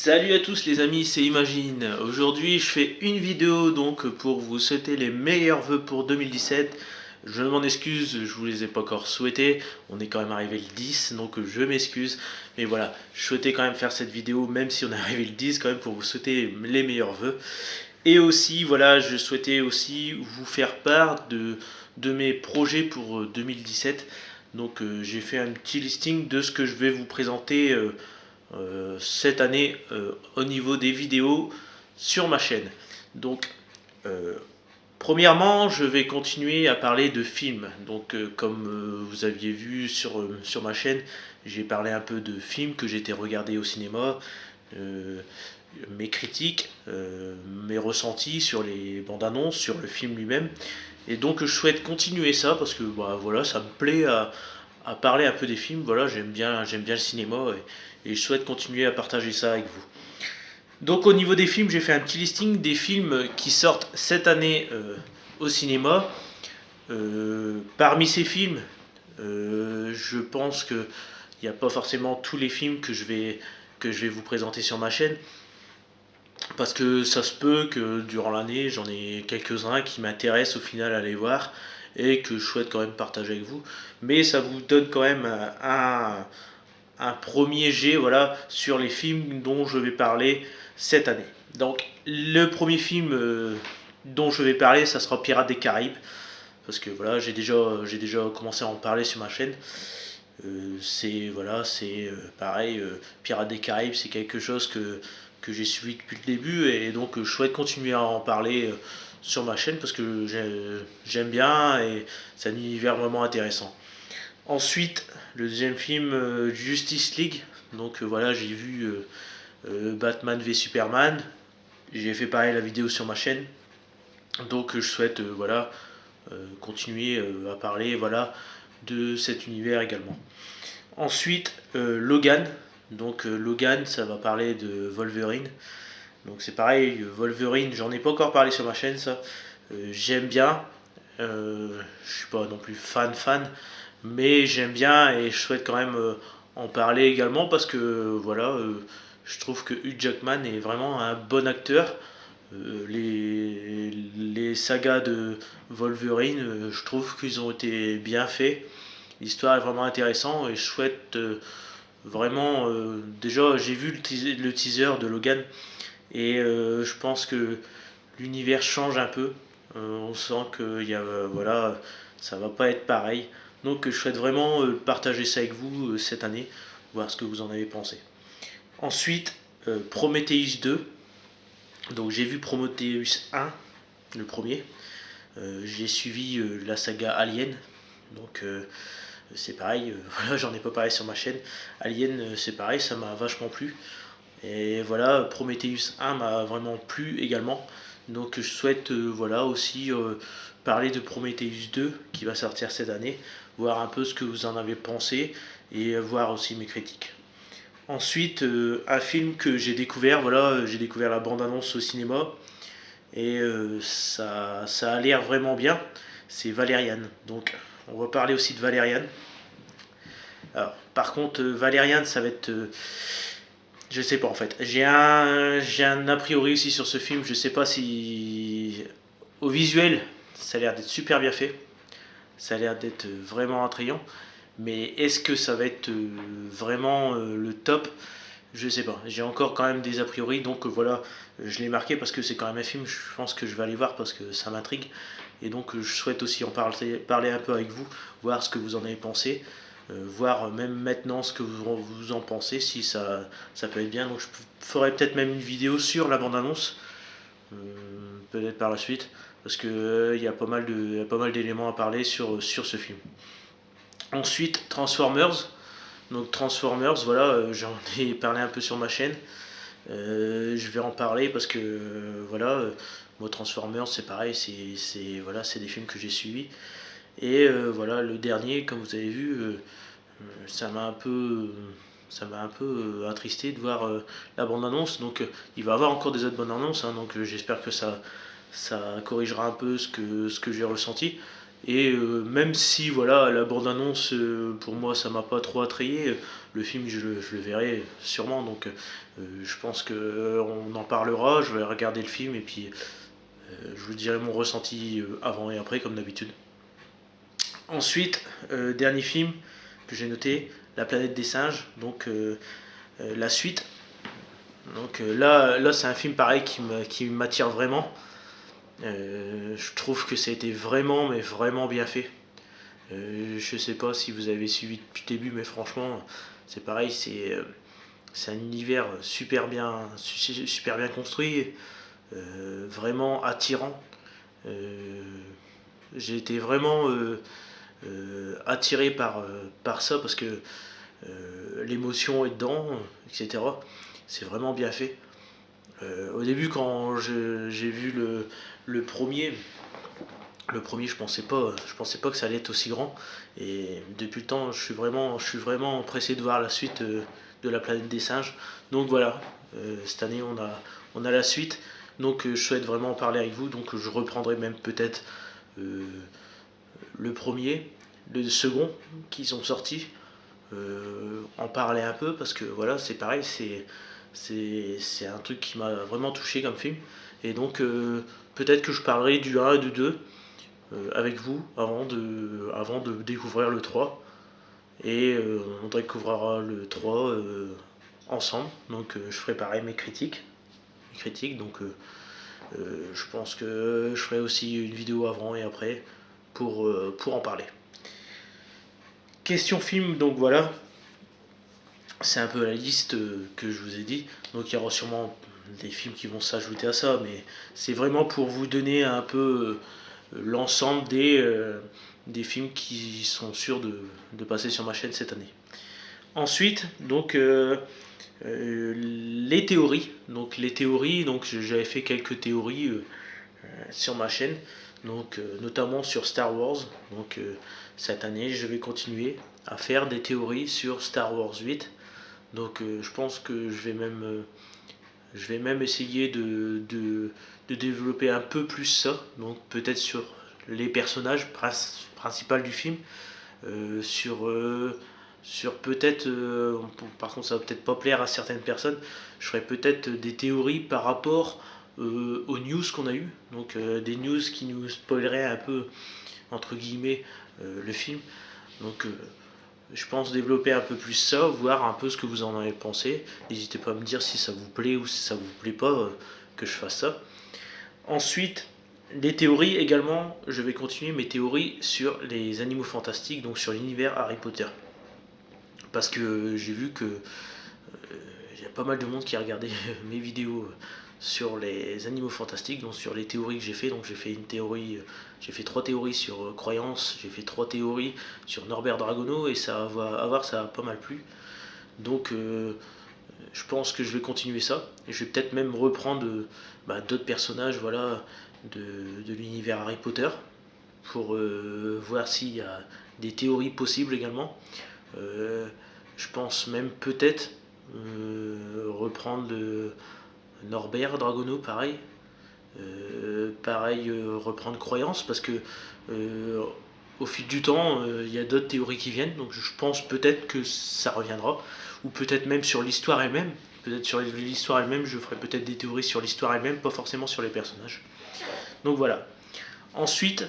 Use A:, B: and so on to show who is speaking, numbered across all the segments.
A: Salut à tous les amis, c'est Imagine. Aujourd'hui je fais une vidéo donc pour vous souhaiter les meilleurs vœux pour 2017. Je m'en excuse, je vous les ai pas encore souhaités. On est quand même arrivé le 10 donc je m'excuse. Mais voilà, je souhaitais quand même faire cette vidéo même si on est arrivé le 10 quand même pour vous souhaiter les meilleurs vœux. Et aussi voilà, je souhaitais aussi vous faire part de mes projets pour 2017. Donc j'ai fait un petit listing de ce que je vais vous présenter cette année au niveau des vidéos sur ma chaîne. Donc, euh, premièrement, je vais continuer à parler de films. Donc, comme vous aviez vu sur ma chaîne, j'ai parlé un peu de films que j'étais regardé au cinéma, euh, mes critiques, mes ressentis sur les bandes annonces, sur le film lui-même. Et donc, je souhaite continuer ça parce que bah, voilà, ça me plaît à parler un peu des films. Voilà, j'aime bien le cinéma et je souhaite continuer à partager ça avec vous. Donc au niveau des films, j'ai fait un petit listing des films qui sortent cette année au cinéma. Parmi ces films, je pense qu'il n'y a pas forcément tous les films que je vais vous présenter sur ma chaîne. Parce que ça se peut que durant l'année, j'en ai quelques-uns qui m'intéressent au final à aller voir et que je souhaite quand même partager avec vous. Mais ça vous donne quand même un premier jet voilà, sur les films dont je vais parler cette année. Donc le premier film dont je vais parler, ça sera Pirates des Caraïbes. Parce que voilà, j'ai déjà commencé à en parler sur ma chaîne. C'est voilà, c'est pareil, Pirates des Caraïbes, c'est quelque chose que j'ai suivi depuis le début et donc je souhaite continuer à en parler sur ma chaîne parce que j'aime bien et c'est un univers vraiment intéressant. Ensuite, le deuxième film, Justice League. Donc voilà, j'ai vu Batman v Superman. J'ai fait pareil la vidéo sur ma chaîne. Donc je souhaite voilà, continuer à parler voilà, de cet univers également. Ensuite, Logan. Donc Logan, ça va parler de Wolverine. Donc c'est pareil, Wolverine, j'en ai pas encore parlé sur ma chaîne ça. J'aime bien. Je suis pas non plus fan, mais j'aime bien et je souhaite quand même en parler également parce que voilà, je trouve que Hugh Jackman est vraiment un bon acteur. Les sagas de Wolverine, je trouve qu'ils ont été bien faits. L'histoire est vraiment intéressante et je souhaite vraiment. Déjà, j'ai vu le teaser de Logan et je pense que l'univers change un peu. On sent que voilà, ça va pas être pareil. Donc je souhaite vraiment partager ça avec vous cette année, voir ce que vous en avez pensé. Ensuite, Prometheus 2. Donc j'ai vu Prometheus 1, le premier. J'ai suivi la saga Alien. Donc c'est pareil, voilà, j'en ai pas parlé sur ma chaîne. Alien, c'est pareil, ça m'a vachement plu. Et voilà, Prometheus 1 m'a vraiment plu également. Donc je souhaite voilà, aussi parler de Prometheus 2 qui va sortir cette année, voir un peu ce que vous en avez pensé et voir aussi mes critiques. Ensuite, un film que j'ai découvert, voilà, j'ai découvert la bande-annonce au cinéma et ça a l'air vraiment bien. C'est Valérian. Donc on va parler aussi de Valérian. Alors, par contre, Valérian, ça va être je sais pas en fait. J'ai un a priori aussi sur ce film. Je sais pas si. Au visuel, ça a l'air d'être super bien fait. Ça a l'air d'être vraiment attrayant. Mais est-ce que ça va être vraiment le top? Je sais pas. J'ai encore quand même des a priori. Donc voilà, je l'ai marqué parce que c'est quand même un film. Je pense que je vais aller voir parce que ça m'intrigue. Et donc je souhaite aussi en parler un peu avec vous, voir ce que vous en avez pensé. Voir même maintenant ce que vous en pensez, si ça peut être bien. Donc je ferai peut-être même une vidéo sur la bande-annonce, peut-être par la suite, parce que il y a pas mal d'éléments à parler sur ce film. Ensuite, Transformers. Donc Transformers, voilà, j'en ai parlé un peu sur ma chaîne. Je vais en parler parce que voilà, moi Transformers c'est pareil, voilà, c'est des films que j'ai suivis. Et voilà, le dernier, comme vous avez vu, ça m'a un peu attristé de voir la bande annonce. Donc il va y avoir encore des autres bandes annonces, hein, donc j'espère que ça corrigera un peu ce que j'ai ressenti. Et même si voilà, la bande-annonce, pour moi, ça m'a pas trop attrayé, le film, je le verrai sûrement. Donc je pense qu'on en parlera, je vais regarder le film et puis je vous dirai mon ressenti avant et après, comme d'habitude. Ensuite, dernier film que j'ai noté, La planète des singes, donc la suite. Donc là c'est un film pareil qui m'attire vraiment. Je trouve que ça a été vraiment, mais vraiment bien fait. Je sais pas si vous avez suivi depuis le début, mais franchement, c'est pareil, c'est un univers super bien construit, vraiment attirant. Euh, j'ai été vraiment attiré par ça parce que l'émotion est dedans, etc. C'est vraiment bien fait. Au début, quand j'ai vu le premier, je pensais pas que ça allait être aussi grand. Et depuis le temps, je suis vraiment pressé de voir la suite de la planète des singes. Donc voilà, cette année on a la suite. Donc je souhaite vraiment en parler avec vous. Donc je reprendrai même peut-être euh, le premier, le second qui sont sortis. En parler un peu parce que voilà, c'est pareil, c'est un truc qui m'a vraiment touché comme film. Et donc peut-être que je parlerai du 1 et du 2 avec vous avant de découvrir le 3. Et on découvrira le 3 ensemble. Donc je ferai pareil mes critiques. Donc je pense que je ferai aussi une vidéo avant et après pour en parler. Question film, donc voilà, c'est un peu la liste que je vous ai dit. Donc il y aura sûrement des films qui vont s'ajouter à ça, mais c'est vraiment pour vous donner un peu l'ensemble des films qui sont sûrs de passer sur ma chaîne cette année. Ensuite, donc les théories. Donc j'avais fait quelques théories sur ma chaîne, donc notamment sur Star Wars. Donc cette année, je vais continuer à faire des théories sur Star Wars 8. Donc je pense que je vais même essayer de développer un peu plus ça. Donc peut-être sur les personnages principaux du film, sur peut-être, par contre ça va peut-être pas plaire à certaines personnes, je ferai peut-être des théories par rapport aux news qu'on a eu, donc des news qui nous spoileraient un peu entre guillemets le film. Donc je pense développer un peu plus ça, voir un peu ce que vous en avez pensé. N'hésitez pas à me dire si ça vous plaît ou si ça vous plaît pas que je fasse ça. Ensuite, les théories également, je vais continuer mes théories sur les animaux fantastiques, donc sur l'univers Harry Potter. Parce que j'ai vu que il y a pas mal de monde qui a regardé mes vidéos sur les animaux fantastiques, donc sur les théories que j'ai fait. Donc j'ai fait une théorie, j'ai fait 3 théories sur croyances, j'ai fait 3 théories sur Norbert Dragono et ça a pas mal plu. Donc je pense que je vais continuer ça et je vais peut-être même reprendre d'autres personnages, voilà, de l'univers Harry Potter pour voir s'il y a des théories possibles également. Je pense même peut-être reprendre Norbert Dragono, pareil. Pareil, reprendre Croyance, parce que au fil du temps, il y a d'autres théories qui viennent, donc je pense peut-être que ça reviendra, ou peut-être même sur l'histoire elle-même. Peut-être sur l'histoire elle-même, je ferai peut-être des théories sur l'histoire elle-même, pas forcément sur les personnages. Donc voilà. Ensuite,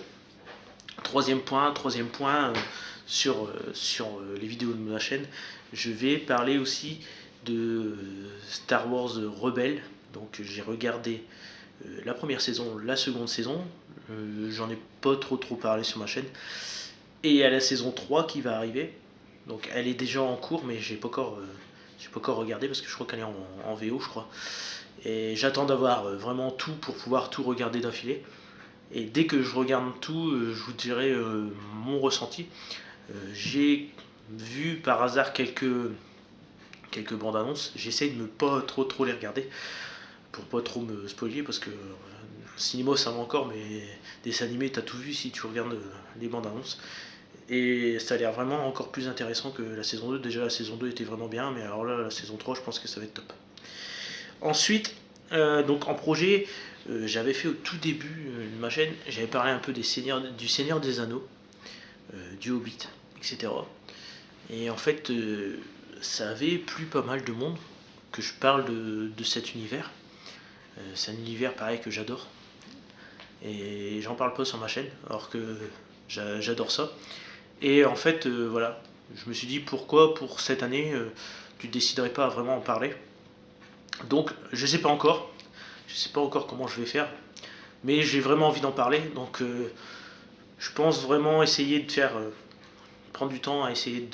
A: troisième point, sur les vidéos de ma chaîne, je vais parler aussi de Star Wars Rebelle. Donc j'ai regardé la première saison, la seconde saison. J'en ai pas trop parlé sur ma chaîne. Et il y a la saison 3 qui va arriver. Donc elle est déjà en cours, mais j'ai pas encore regardé parce que je crois qu'elle est en VO, je crois. Et j'attends d'avoir vraiment tout pour pouvoir tout regarder d'affilée. Et dès que je regarde tout, je vous dirai mon ressenti. J'ai vu par hasard quelques bandes annonces. J'essaie de ne pas trop les regarder pour pas trop me spoiler parce que cinéma ça va encore, mais des animés t'as tout vu si tu regardes les bandes annonces. Et ça a l'air vraiment encore plus intéressant que la saison 2. Déjà la saison 2 était vraiment bien, mais alors là la saison 3 je pense que ça va être top. Ensuite, Donc en projet, j'avais fait au tout début de ma chaîne, j'avais parlé un peu du Seigneur des Anneaux, du Hobbit, etc. Et en fait, ça avait plu pas mal de monde que je parle de cet univers. C'est un univers pareil que j'adore. Et j'en parle pas sur ma chaîne, alors que j'adore ça. Et en fait, voilà, je me suis dit pourquoi pour cette année, tu ne déciderais pas à vraiment en parler. Donc, je sais pas encore. Je sais pas encore comment je vais faire. Mais j'ai vraiment envie d'en parler. Donc, je pense vraiment essayer de faire. Prendre du temps à essayer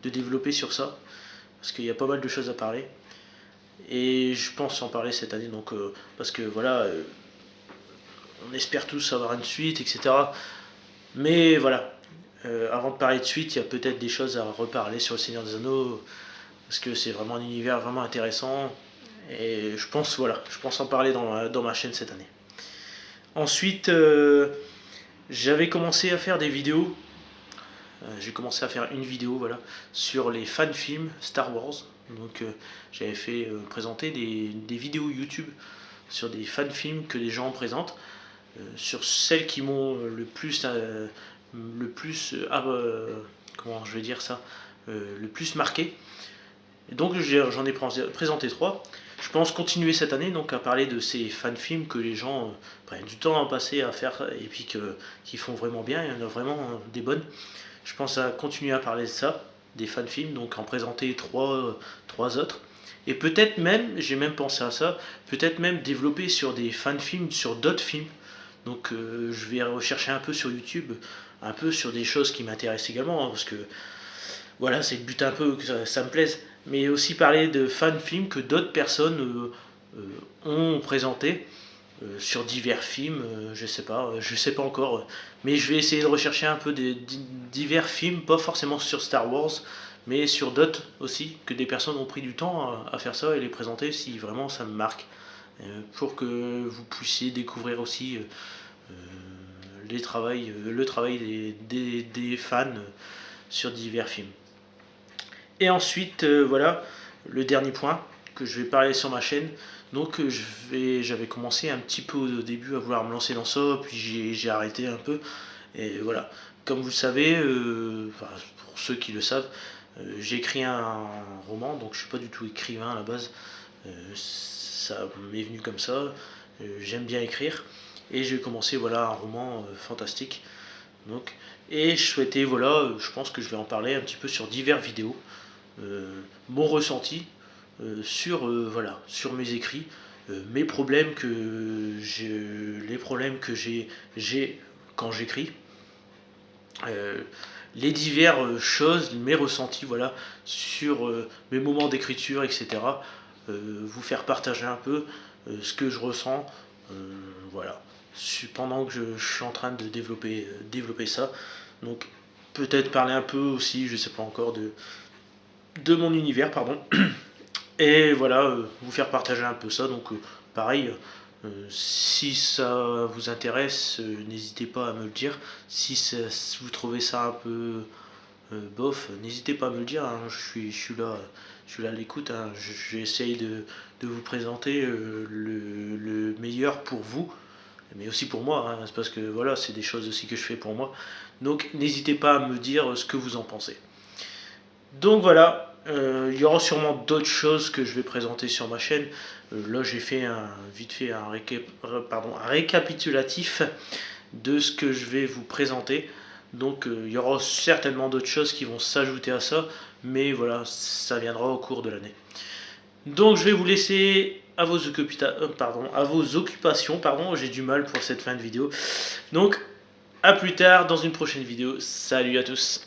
A: de développer sur ça. Parce qu'il y a pas mal de choses à parler. Et je pense en parler cette année. Donc, parce que voilà, on espère tous avoir une suite, etc. Mais voilà, avant de parler de suite, il y a peut-être des choses à reparler sur le Seigneur des Anneaux. Parce que c'est vraiment un univers vraiment intéressant. Et je pense, voilà, je pense en parler dans ma chaîne cette année. Ensuite, j'avais commencé à faire des vidéos. J'ai commencé à faire une vidéo, voilà, sur les fan-films Star Wars. Donc j'avais fait présenter des vidéos YouTube sur des fan-films que les gens présentent. Sur celles qui m'ont comment je vais dire ça, le plus marqué. Et donc j'en ai présenté 3. Je pense continuer cette année donc à parler de ces fan-films que les gens prennent du temps à passer à faire et puis qui font vraiment bien. Il y en a vraiment des bonnes. Je pense à continuer à parler de ça, des fan-films, donc en présenter trois autres. Et peut-être même, j'ai même pensé à ça, peut-être même développer sur des fan-films, sur d'autres films. Donc je vais rechercher un peu sur YouTube, un peu sur des choses qui m'intéressent également, hein, parce que voilà, c'est le but un peu que ça me plaise. Mais aussi parler de fan-films que d'autres personnes ont présentés sur divers films, je sais pas encore, mais je vais essayer de rechercher un peu des divers films, pas forcément sur Star Wars, mais sur d'autres aussi, que des personnes ont pris du temps à faire ça et les présenter si vraiment ça me marque, pour que vous puissiez découvrir aussi le travail des fans sur divers films. Et ensuite, voilà, le dernier point que je vais parler sur ma chaîne. Donc j'avais commencé un petit peu au début à vouloir me lancer dans ça, puis j'ai arrêté un peu. Et voilà, comme vous le savez, pour ceux qui le savent, j'ai écrit un roman, donc je suis pas du tout écrivain à la base. Ça m'est venu comme ça. J'aime bien écrire. Et j'ai commencé voilà un roman fantastique. Donc, et je souhaitais voilà, je pense que je vais en parler un petit peu sur diverses vidéos. Mon ressenti voilà, sur mes écrits, mes problèmes les problèmes que j'ai quand j'écris, les diverses choses, mes ressentis, voilà, sur mes moments d'écriture, etc. Vous faire partager un peu ce que je ressens, voilà, pendant que je suis en train de développer ça. Donc peut-être parler un peu aussi, je sais pas encore, de mon univers, pardon. Et voilà, vous faire partager un peu ça. Donc pareil, si ça vous intéresse, n'hésitez pas à me le dire. Si vous trouvez ça un peu bof, n'hésitez pas à me le dire, hein. Je suis là à l'écoute, hein. J'essaye de vous présenter le meilleur pour vous, mais aussi pour moi, hein. C'est parce que voilà, c'est des choses aussi que je fais pour moi. Donc n'hésitez pas à me dire ce que vous en pensez. Donc voilà, il y aura sûrement d'autres choses que je vais présenter sur ma chaîne. Là j'ai fait vite fait un récapitulatif de ce que je vais vous présenter. Donc il y aura certainement d'autres choses qui vont s'ajouter à ça, mais voilà, ça viendra au cours de l'année. Donc je vais vous laisser à vos occupations, j'ai du mal pour cette fin de vidéo. Donc à plus tard dans une prochaine vidéo. Salut à tous.